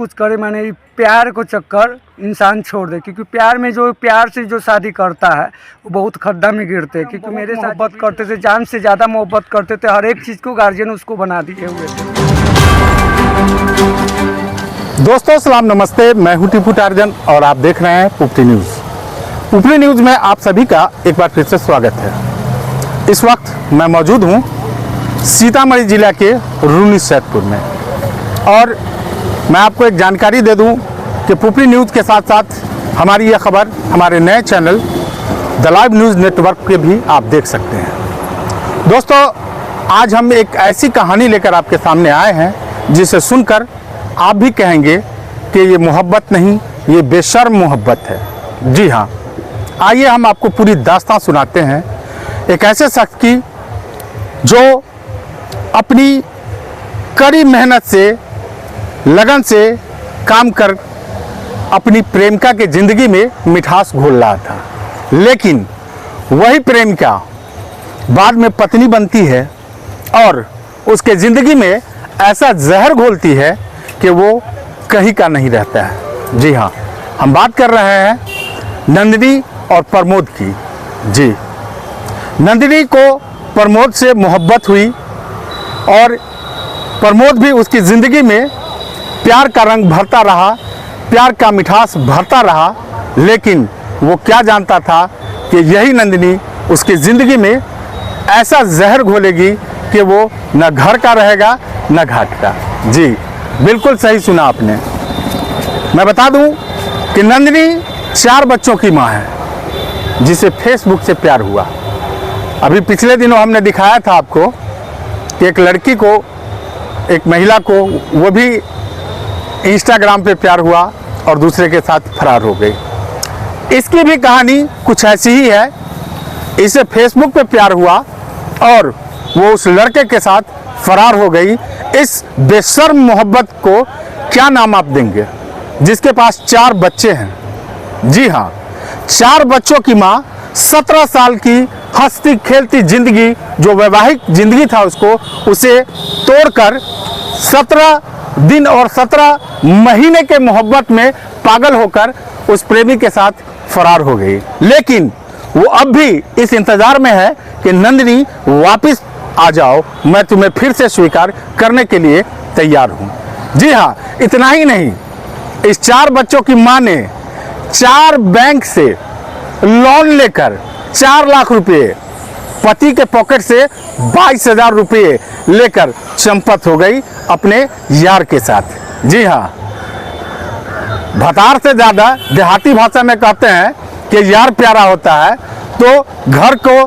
कुछ करे, मैंने प्यार को चक्कर इंसान छोड़ दे, क्योंकि प्यार में जो प्यार से जो शादी करता है वो बहुत खड्डा में गिरते हैं। क्योंकि मेरे साथ मोहब्बत करते थे, जान से ज़्यादा मोहब्बत करते थे, हर एक चीज़ को गार्जियन उसको बना दिए हुए थे। दोस्तों सलाम नमस्ते, मैं हूं टीपू टार्जन और आप देख रहे हैं पुपरी न्यूज़। पुपरी न्यूज़ में आप सभी का एक बार फिर से स्वागत है। इस वक्त मैं मौजूद हूं सीतामढ़ी जिला के रूनी सैदपुर में और मैं आपको एक जानकारी दे दूं कि पुपरी न्यूज़ के साथ साथ हमारी यह खबर हमारे नए channel the live news network पे भी आप देख सकते हैं। दोस्तों आज हम एक ऐसी कहानी लेकर आपके सामने आए हैं जिसे सुनकर आप भी कहेंगे कि ये मोहब्बत नहीं, ये बेशर्म मोहब्बत है। जी हाँ, आइए हम आपको पूरी दास्तां सुनाते हैं एक ऐसे शख्स की जो अपनी कड़ी मेहनत से, लगन से काम कर अपनी प्रेमिका के ज़िंदगी में मिठास घोल रहा था, लेकिन वही प्रेमिका बाद में पत्नी बनती है और उसके ज़िंदगी में ऐसा जहर घोलती है कि वो कहीं का नहीं रहता है। जी हाँ, हम बात कर रहे हैं नंदिनी और प्रमोद की। जी, नंदिनी को प्रमोद से मोहब्बत हुई और प्रमोद भी उसकी ज़िंदगी में प्यार का रंग भरता रहा, प्यार का मिठास भरता रहा, लेकिन वो क्या जानता था कि यही नंदिनी उसकी ज़िंदगी में ऐसा जहर घोलेगी कि वो न घर का रहेगा न घाट का। जी बिल्कुल सही सुना आपने। मैं बता दूं कि नंदिनी 4 बच्चों की माँ है जिसे फेसबुक से प्यार हुआ। अभी पिछले दिनों हमने दिखाया था आपको कि एक लड़की को, एक महिला को, वो भी इंस्टाग्राम पे प्यार हुआ और दूसरे के साथ फरार हो गई। इसकी भी कहानी कुछ ऐसी ही है। इसे फेसबुक पे प्यार हुआ और वो उस लड़के के साथ फरार हो गई। इस बेशर्म मोहब्बत को क्या नाम आप देंगे जिसके पास 4 बच्चे हैं? जी हाँ, 4 बच्चों की माँ 17 साल की हंसती खेलती जिंदगी, जो वैवाहिक जिंदगी था उसको, उसे तोड़कर 17 दिन और 17 महीने के मोहब्बत में पागल होकर उस प्रेमी के साथ फरार हो गई। लेकिन वो अब भी इस इंतजार में है कि नंदिनी वापस आ जाओ, मैं तुम्हें फिर से स्वीकार करने के लिए तैयार हूँ। जी हाँ, इतना ही नहीं, इस 4 बच्चों की माँ ने 4 बैंक से लोन लेकर 4 लाख रुपए, पति के पॉकेट से 22,000 रुपये लेकर चंपत हो गई अपने यार के साथ। जी हाँ, भतार से ज़्यादा देहाती भाषा में कहते हैं कि यार प्यारा होता है। तो घर को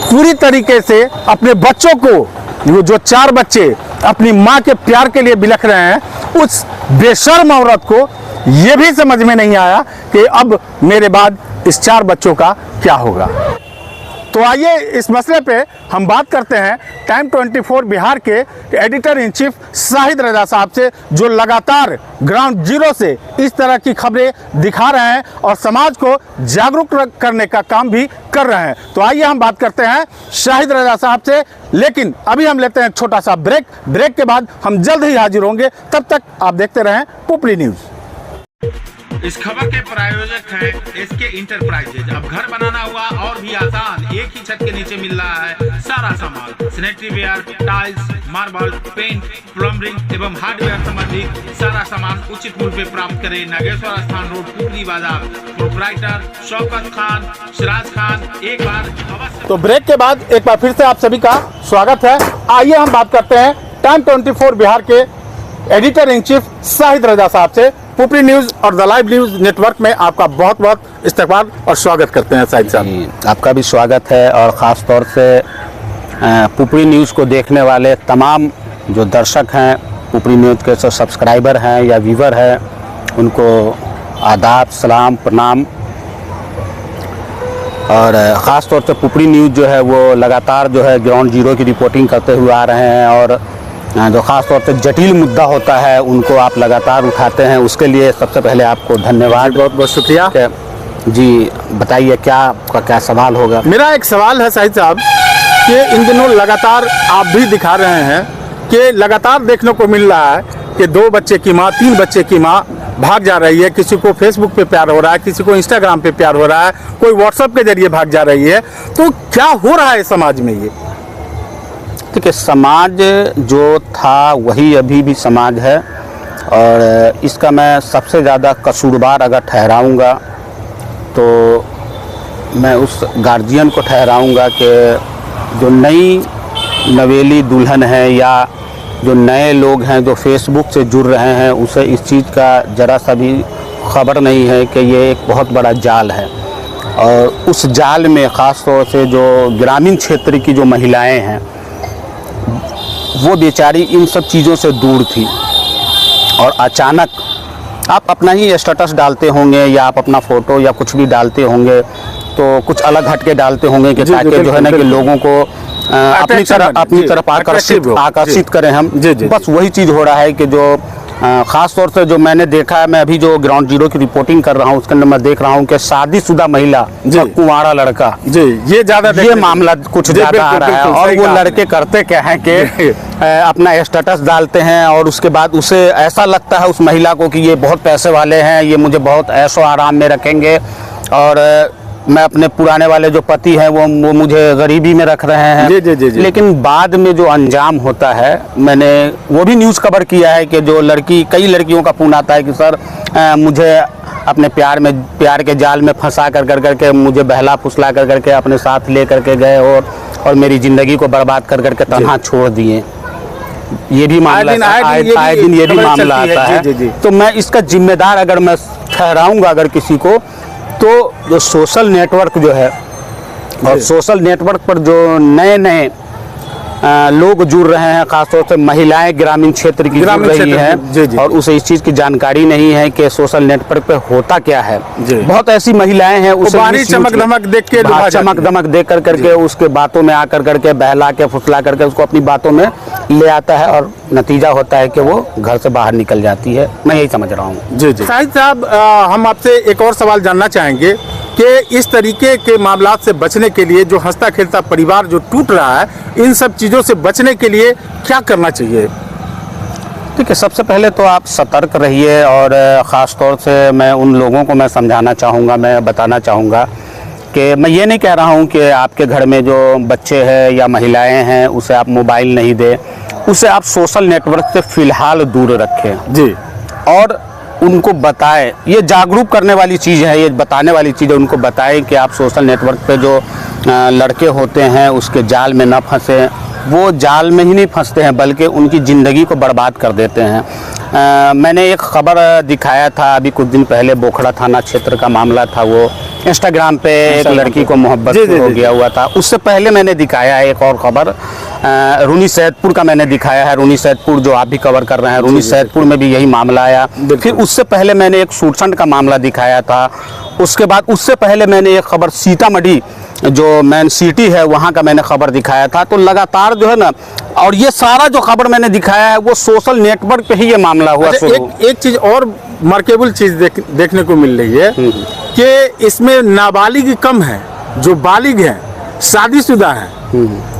पूरी तरीके से, अपने बच्चों को, जो 4 बच्चे अपनी माँ के प्यार के लिए बिलख रहे हैं, उस बेशर्म औरत को ये भी समझ में नहीं आया कि अब मेरे बाद इस 4 बच्चों का क्या होगा। तो आइए इस मसले पे हम बात करते हैं टाइम 24 बिहार के एडिटर इन चीफ शाहिद रजा साहब से, जो लगातार ग्राउंड जीरो से इस तरह की खबरें दिखा रहे हैं और समाज को जागरूक करने का काम भी कर रहे हैं। तो आइए हम बात करते हैं शाहिद रजा साहब से, लेकिन अभी हम लेते हैं छोटा सा ब्रेक के बाद हम जल्द ही हाजिर होंगे। तब तक आप देखते रहें पुपरी न्यूज़। इस खबर के प्रायोजक हैं एसके इंटरप्राइजेज। अब घर बनाना हुआ और भी आसान, एक ही छत के नीचे मिल रहा है सारा सामान, sanitary ware, tiles, marble, paint, plumbing एवं हार्डवेयर संबंधित सारा सामान उचित मूल्य पे प्राप्त करें। नागेश्वर स्थान रोड, पुपरी बाजार। प्रोप्राइटर शौकत खान, सिराज खान। एक बार अवश्य। तो ब्रेक के बाद एक बार फिर से आप सभी का स्वागत है। आइए हम बात करते हैं टाइम 24 बिहार के एडिटर इन चीफ शाहिद रजा साहब से। पुपरी न्यूज़ और द लाइव न्यूज़ नेटवर्क में आपका बहुत बहुत इस्तकबाल और स्वागत करते हैं शाहिद साहब। आपका भी स्वागत है और ख़ास तौर से पुपरी न्यूज़ को देखने वाले तमाम जो दर्शक हैं, पुपरी न्यूज़ के जो सब्सक्राइबर हैं या व्यूवर हैं, उनको आदाब, सलाम, प्रणाम। और ख़ास तौर से पुपरी न्यूज़ जो है वो लगातार जो है ग्राउंड जीरो की रिपोर्टिंग करते हुए आ रहे हैं और जो ख़ास तौर पे जटिल मुद्दा होता है उनको आप लगातार उठाते हैं, उसके लिए सबसे पहले आपको धन्यवाद। बहुत बहुत शुक्रिया जी। बताइए क्या आपका क्या सवाल होगा? मेरा एक सवाल है शाहिद साहब कि इन दिनों लगातार आप भी दिखा रहे हैं कि लगातार देखने को मिल रहा है कि 2 बच्चे की माँ, 3 बच्चे की माँ भाग जा रही है, किसी को फेसबुक पे प्यार हो रहा है, किसी को इंस्टाग्राम पे प्यार हो रहा है, कोई व्हाट्सएप के जरिए भाग जा रही है, तो क्या हो रहा है समाज में ये? देखिए, समाज जो था वही अभी भी समाज है, और इसका मैं सबसे ज़्यादा कसूरवार अगर ठहराऊंगा तो मैं उस गार्जियन को ठहराऊंगा कि जो नई नवेली दुल्हन है या जो नए लोग हैं जो फेसबुक से जुड़ रहे हैं, उसे इस चीज़ का ज़रा सा भी खबर नहीं है कि ये एक बहुत बड़ा जाल है। और उस जाल में ख़ास तौर से जो ग्रामीण क्षेत्र की जो महिलाएं हैं, वो बेचारी इन सब चीज़ों से दूर थी, और अचानक आप अपना ही स्टेटस डालते होंगे या आप अपना फ़ोटो या कुछ भी डालते होंगे तो कुछ अलग हट के डालते होंगे कि ताकि जो है ना कि लोगों को अपनी तरफ आकर्षित करें हम। बस वही चीज़ हो रहा है कि जो ख़ास तौर से जो मैंने देखा है, मैं अभी जो ग्राउंड जीरो की रिपोर्टिंग कर रहा हूँ उसके अंदर मैं देख रहा हूँ कि शादीशुदा महिला और कुंवारा लड़का ये ज़्यादा ये मामला कुछ ज़्यादा आ रहा है। और वो लड़के करते क्या है कि अपना स्टेटस डालते हैं और उसके बाद उसे ऐसा लगता है उस महिला को कि ये बहुत पैसे वाले हैं, ये मुझे बहुत ऐशो आराम में रखेंगे, और मैं अपने पुराने वाले जो पति हैं वो मुझे गरीबी में रख रहे हैं। जी। लेकिन बाद में जो अंजाम होता है, मैंने वो भी न्यूज़ कवर किया है कि जो कई लड़कियों का फोन आता है कि सर मुझे अपने प्यार के जाल में फंसा करके मुझे बहला फुसला करके अपने साथ ले करके गए और मेरी ज़िंदगी को बर्बाद करके तन्हा छोड़ दिए। ये भी मामला आए दिन ये भी मामला आता है। तो मैं इसका जिम्मेदार अगर मैं ठहराऊंगा अगर किसी को, तो जो सोशल नेटवर्क जो है और सोशल नेटवर्क पर जो नए लोग जुड़ रहे हैं, खासतौर से महिलाएं ग्रामीण क्षेत्र की जुड़ रही हैं और उसे इस चीज़ की जानकारी नहीं है कि सोशल नेटवर्क पे होता क्या है। बहुत ऐसी महिलाएं हैं उसे चमक धमक देख करके उसके बातों में आकर करके बहला के फुसला करके उसको अपनी बातों में ले आता है और नतीजा होता है कि वो घर से बाहर निकल जाती है। मैं यही समझ रहा हूँ। जी शाहिद साहब, हम आपसे एक और सवाल जानना चाहेंगे कि इस तरीके के मामलात से बचने के लिए जो हंसता खेलता परिवार जो टूट रहा है, इन सब चीज़ों से बचने के लिए क्या करना चाहिए? ठीक है, सबसे पहले तो आप सतर्क रहिए, और ख़ास तौर से मैं उन लोगों को मैं समझाना चाहूँगा, मैं बताना चाहूँगा कि मैं ये नहीं कह रहा हूँ कि आपके घर में जो बच्चे हैं या महिलाएं हैं उसे आप मोबाइल नहीं दें, उसे आप सोशल नेटवर्क से फ़िलहाल दूर रखें जी, और उनको बताएं। ये जागरूक करने वाली चीज़ है, ये बताने वाली चीज़ है। उनको बताएं कि आप सोशल नेटवर्क पे जो लड़के होते हैं उसके जाल में ना फंसें। वो जाल में ही नहीं फंसते हैं बल्कि उनकी ज़िंदगी को बर्बाद कर देते हैं। मैंने एक ख़बर दिखाया था अभी कुछ दिन पहले, बोखड़ा थाना क्षेत्र का मामला था। वो इंस्टाग्राम पे एक लड़की को मोहब्बत हो गया हुआ था। उससे पहले मैंने दिखाया है एक और ख़बर, रूनी सैदपुर का मैंने दिखाया है। रूनी सैदपुर जो आप भी कवर कर रहे हैं, रूनी सैदपुर में भी यही मामला आया। फिर उससे पहले मैंने एक सूरसंड का मामला दिखाया था। उसके बाद उससे पहले मैंने एक खबर सीतामढ़ी जो मेन सिटी है वहाँ का मैंने खबर दिखाया था। तो लगातार जो है ना, और ये सारा जो खबर मैंने दिखाया है वो सोशल नेटवर्क पे ही ये मामला हुआ। एक चीज़ और मार्केबल चीज़ देखने को मिल रही है कि इसमें नाबालिग कम है, जो बालिग हैं, शादीशुदा हैं,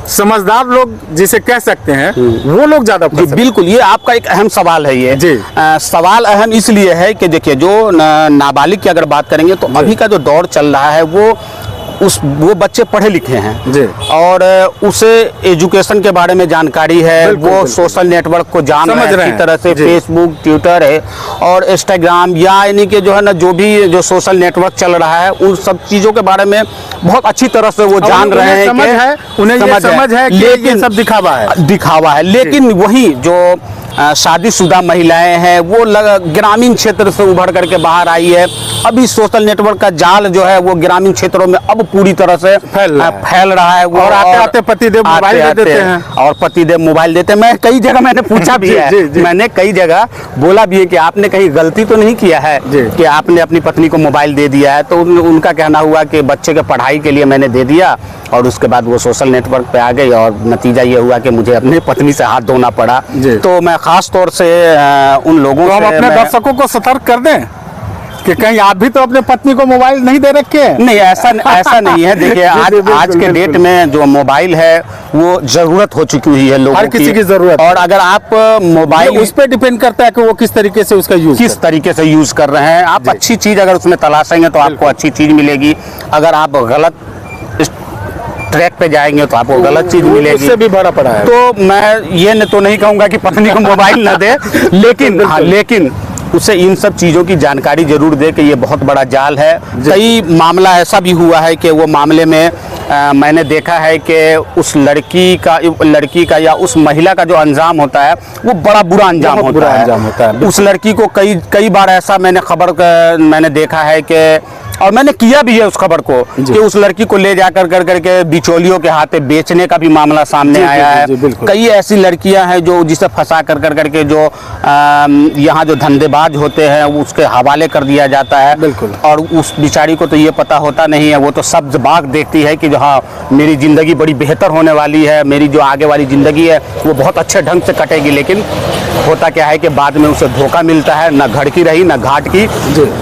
समझदार लोग जिसे कह सकते हैं, वो लोग ज़्यादा। जी बिल्कुल, ये आपका एक अहम सवाल है। ये जी सवाल अहम इसलिए है कि देखिए, जो नाबालिग की अगर बात करेंगे तो अभी का जो दौर चल रहा है वो बच्चे पढ़े लिखे हैं जी, और उसे एजुकेशन के बारे में जानकारी है। वो सोशल नेटवर्क को जान रहे हैं अच्छी तरह से, फेसबुक, ट्विटर है और इंस्टाग्राम, या यानी कि जो है ना जो भी जो सोशल नेटवर्क चल रहा है उन सब चीज़ों के बारे में बहुत अच्छी तरह से वो जान रहे हैं। उन्हें समझ है कि ये सब दिखावा है। लेकिन वही जो शादीशुदा महिलाएं हैं वो ग्रामीण क्षेत्र से उभर करके बाहर आई है। अभी सोशल नेटवर्क का जाल जो है वो ग्रामीण क्षेत्रों में अब पूरी तरह से फैल रहा है। और आते पतिदेव मोबाइल दे देते हैं, और पतिदेव मोबाइल देते हैं। मैं कई जगह मैंने पूछा भी है, मैंने कई जगह बोला भी है कि आपने कहीं गलती तो नहीं किया है कि आपने अपनी पत्नी को मोबाइल दे दिया है। तो उनका कहना हुआ कि बच्चे के पढ़ाई के लिए मैंने दे दिया, और उसके बाद वो सोशल नेटवर्क पे आ गई और नतीजा ये हुआ कि मुझे अपनी पत्नी से हाथ धोना पड़ा। तो मैं खास तौर से उन लोगों को, हम अपने दर्शकों को सतर्क कर दें कि कहीं आप भी तो अपने पत्नी को मोबाइल नहीं दे रखे हैं? नहीं, ऐसा नहीं है। देखिए आज के डेट में जो मोबाइल है वो जरूरत हो चुकी हुई है लोगों हर किसी की जरूरत। और अगर आप मोबाइल उस पर डिपेंड करता है कि वो किस तरीके से उसका यूज किस तरीके से यूज कर रहे हैं। आप अच्छी चीज अगर उसमें तलाशेंगे तो आपको अच्छी चीज मिलेगी, अगर आप गलत ट्रैक पे जाएंगे तो आपको गलत चीज मिलेगी। उससे भी भरा पड़ा है। तो मैं ये तो नहीं कहूंगा कि पत्नी को मोबाइल न दे, लेकिन उसे इन सब चीज़ों की जानकारी जरूर दे कि ये बहुत बड़ा जाल है। कई मामला ऐसा भी हुआ है कि वो मामले में मैंने देखा है कि उस लड़की का या उस महिला का जो अंजाम होता है वो बड़ा बुरा अंजाम होता है। उस लड़की को कई बार ऐसा मैंने देखा है कि, और मैंने किया भी है उस खबर को, कि उस लड़की को ले जाकर करके बिचौलियों के हाथे बेचने का भी मामला सामने आया है। कई ऐसी लड़कियां हैं जो जिसे फंसा करके जो यहाँ जो धंधेबाज होते हैं उसके हवाले कर दिया जाता है। बिल्कुल। और उस बिचारी को तो ये पता होता नहीं है, वो तो सब्ज बाग देखती है कि जो हाँ मेरी ज़िंदगी बड़ी बेहतर होने वाली है, मेरी जो आगे वाली ज़िंदगी है वो बहुत अच्छे ढंग से कटेगी। लेकिन होता क्या है कि बाद में उसे धोखा मिलता है, न घर की रही न घाट की।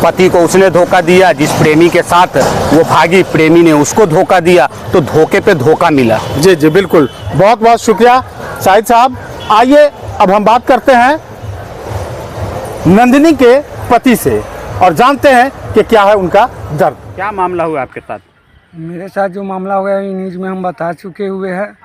पति को उसने धोखा दिया, जिस प्रेमी के साथ वो भागी, प्रेमी ने उसको धोखा दिया, तो धोखे पे धोखा मिला। जी जी बिल्कुल, बहुत बहुत शुक्रिया शाहिद साहब। आइए अब हम बात करते हैं नंदिनी के पति से और जानते हैं कि क्या है उनका दर्द। क्या मामला हुआ आपके साथ? मेरे साथ जो मामला हुआ है न्यूज़ में हम बता चुके हुए हैं।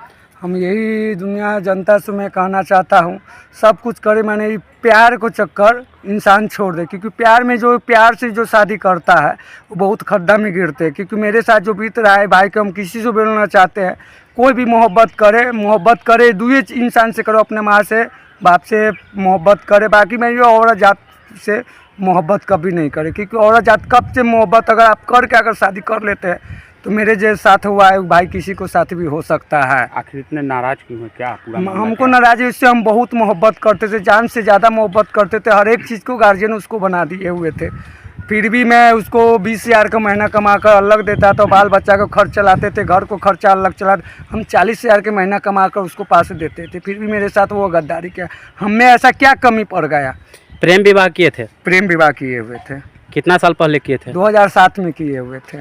हम यही दुनिया जनता से मैं कहना चाहता हूँ, सब कुछ करे मैंने प्यार को चक्कर इंसान छोड़ दे, क्योंकि प्यार से जो शादी करता है वो बहुत खड्डा में गिरते हैं। क्योंकि मेरे साथ जो बीत रहा है भाई को हम किसी से बोलना चाहते हैं, कोई भी मोहब्बत करे दूसरे इंसान से करो, अपने माँ से बाप से मोहब्बत करे, बाकी मैं ये औरत जात से मोहब्बत कभी नहीं करे। क्योंकि औरत जात कब से मोहब्बत अगर आप करके अगर शादी कर लेते हैं तो मेरे जैसे साथ हुआ है भाई किसी को साथ भी हो सकता है। आखिर इतने नाराज क्यों है? क्या हमको नाराज है, इससे हम बहुत मोहब्बत करते थे, जान से ज़्यादा मोहब्बत करते थे। हर एक चीज़ को गार्जियन उसको बना दिए हुए थे, फिर भी मैं उसको 20,000 का महीना कमा कर अलग देता तो बाल बच्चा को खर्च चलाते थे, घर को खर्चा अलग चलाते। हम 40,000 के महीना कमा कर उसको पास देते थे, फिर भी मेरे साथ वो गद्दारी किया। हमें ऐसा क्या कमी पड़ गया? प्रेम विवाह किए थे? प्रेम विवाह किए हुए थे। कितना साल पहले किए थे? 2007 में किए हुए थे।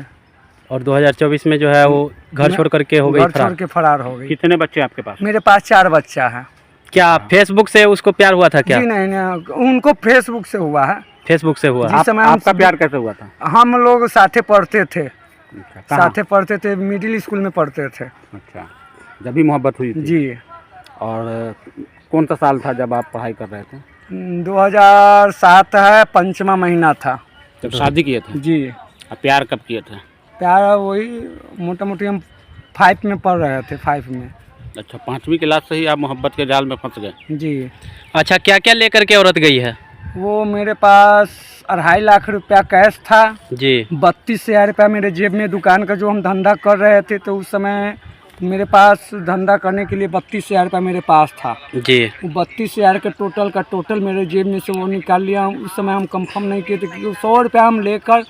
और 2024 में जो है वो घर छोड़ करके हो गई, घर छोड़ के फरार हो गई। कितने बच्चे आपके पास? मेरे पास 4 बच्चा है। क्या फेसबुक से उसको प्यार हुआ था क्या? जी नहीं, उनको फेसबुक से हुआ है। फेसबुक से हुआ? आपका प्यार कैसे हुआ था? हम लोग साथे पढ़ते थे, कहाँ? साथे पढ़ते थे, मिडिल स्कूल में पढ़ते थे। अच्छा, जब भी मोहब्बत हुई थी? जी। और कौन सा साल था जब आप पढ़ाई कर रहे थे? 2007 है, 5वां महीना था जब शादी किए थे? जी। आप प्यार कब किए थे? प्यार वही मोटा मोटी हम 5 में पढ़ रहे थे, 5 में। अच्छा, 5वीं क्लास से ही आप मोहब्बत के जाल में फंस गए? जी। अच्छा, क्या क्या लेकर के औरत गई है? वो मेरे पास 2.5 लाख रुपया कैश था जी। 32,000 रुपया मेरे जेब में। दुकान का जो हम धंधा कर रहे थे तो उस समय मेरे पास धंधा करने के लिए 32,000 रुपया मेरे पास था जी। वो 32,000 के टोटल मेरे जेब में से वो निकाल लिया। उस समय हम कंफर्म नहीं किए थे, क्योंकि 100 रुपया हम लेकर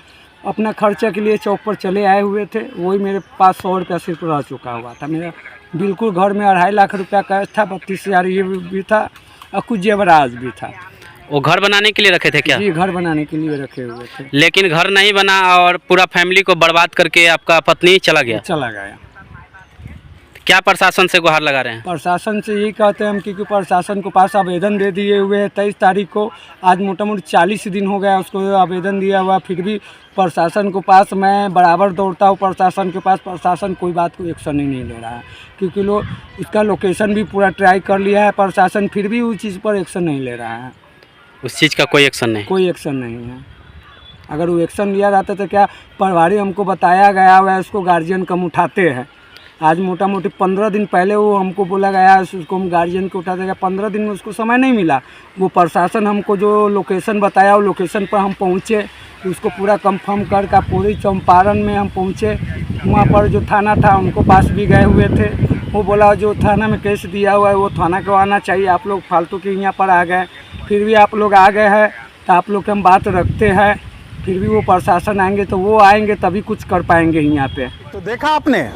अपना खर्चा के लिए चौक पर चले आए हुए थे। वही मेरे पास 100 रुपया सिर्फ रह चुका हुआ था। मेरा बिल्कुल घर में 2.5 लाख रुपया कैश था, 32,000 ये भी था और कुछ जेवराज भी था। वो घर बनाने के लिए रखे थे क्या? जी, घर बनाने के लिए रखे हुए थे। लेकिन घर नहीं बना और पूरा फैमिली को बर्बाद करके आपका पत्नी चला गया? चला गया। क्या प्रशासन से गुहार लगा रहे हैं? प्रशासन से यही कहते हैं हम, क्योंकि प्रशासन को पास आवेदन दे दिए हुए हैं 23 तारीख को। आज मोटा मोटी 40 दिन हो गया उसको आवेदन दिया हुआ, फिर भी प्रशासन को पास मैं बराबर दौड़ता हूँ प्रशासन के पास। प्रशासन कोई बात को एक्शन ही नहीं ले रहा है, क्योंकि उसका लोकेशन भी पूरा ट्राई कर लिया है प्रशासन, फिर भी उस चीज़ पर एक्शन नहीं ले रहा है। उस चीज़ का कोई एक्शन नहीं? कोई एक्शन नहीं है। अगर वो एक्शन लिया जाता तो क्या परिवार हमको बताया गया हुआ है, उसको गार्जियन कम उठाते हैं। आज मोटा मोटी 15 दिन पहले वो हमको बोला गया है उसको हम गार्जियन को उठा देगा। 15 दिन में उसको समय नहीं मिला। वो प्रशासन हमको जो लोकेशन बताया वो लोकेशन पर हम पहुँचे, उसको पूरा कंफर्म करके पूरी चंपारण में हम पहुँचे। वहाँ पर जो थाना था उनको पास भी गए हुए थे। वो बोला जो थाना में केस दिया हुआ है वो थाना को आना चाहिए, आप लोग फालतू के यहाँ पर आ गए। फिर भी आप लोग आ गए हैं तो आप लोग के हम बात रखते हैं, फिर भी वो प्रशासन आएंगे तो वो आएंगे तभी कुछ कर पाएंगे यहाँ पे। तो देखा आपने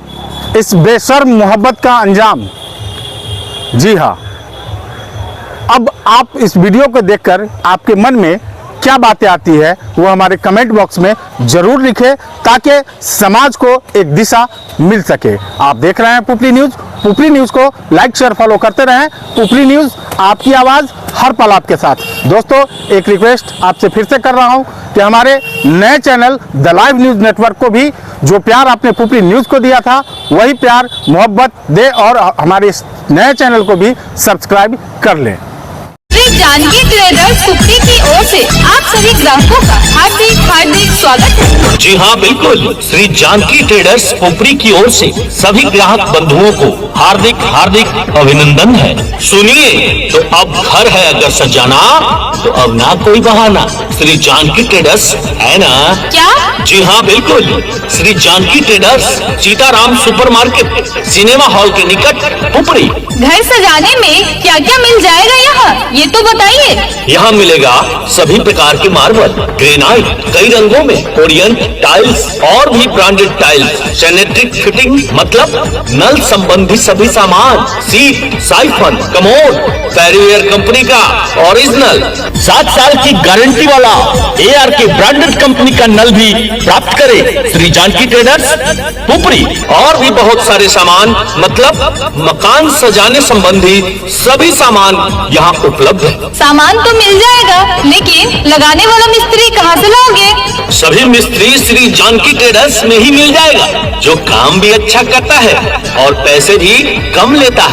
इस बेशर्म मोहब्बत का अंजाम। जी हाँ, अब आप इस वीडियो को देखकर आपके मन में क्या बातें आती है वो हमारे कमेंट बॉक्स में जरूर लिखें, ताकि समाज को एक दिशा मिल सके। आप देख रहे हैं पुपरी न्यूज। पुपरी न्यूज को लाइक शेयर फॉलो करते रहें। पुपरी न्यूज, आपकी आवाज हर पल आपके साथ। दोस्तों, एक रिक्वेस्ट आपसे फिर से कर रहा हूं कि हमारे नए channel the live news network को भी जो प्यार आपने पुपरी न्यूज को दिया था, वही प्यार मोहब्बत दे और हमारे इस नए चैनल को भी सब्सक्राइब कर लें। श्री जानकी ट्रेडर्स पुपरी की ओर से आप सभी ग्राहकों का हार्दिक स्वागत है। जी हाँ, बिल्कुल। श्री जानकी ट्रेडर्स पुपरी की ओर से सभी ग्राहक बंधुओं को हार्दिक अभिनंदन है। सुनिए, तो अब घर है अगर सजाना, तो अब ना कोई बहाना। श्री जानकी ट्रेडर्स है ना? क्या? जी हाँ, बिल्कुल। Shri Janaki traders, Sitaram supermarket, cinema hall के निकट, पुपरी। घर सजाने में क्या क्या मिल जाएगा यहाँ, ये तो बताइए। यहाँ मिलेगा सभी प्रकार के मार्बल, ग्रेनाइट, कई रंगों में, ओरिएंट टाइल्स और भी ब्रांडेड टाइल्स, सैनिटरी फिटिंग मतलब नल संबंधी सभी सामान, सीट, साइफन, कमोड, फेरीवेयर कंपनी का ओरिजिनल 7 साल की गारंटी वाला ARK ब्रांडेड कंपनी का नल भी प्राप्त करें। श्री जानकी ट्रेडर्स पुपरी। और भी बहुत सारे सामान मतलब मकान सजाने संबंधी सभी सामान यहाँ उपलब्ध है। सामान तो मिल जाएगा, लेकिन लगाने वाला मिस्त्री कहाँ से लाओगे? सभी मिस्त्री श्री जानकी ट्रेडर्स में ही मिल जाएगा, जो काम भी अच्छा करता है और पैसे भी कम लेता है।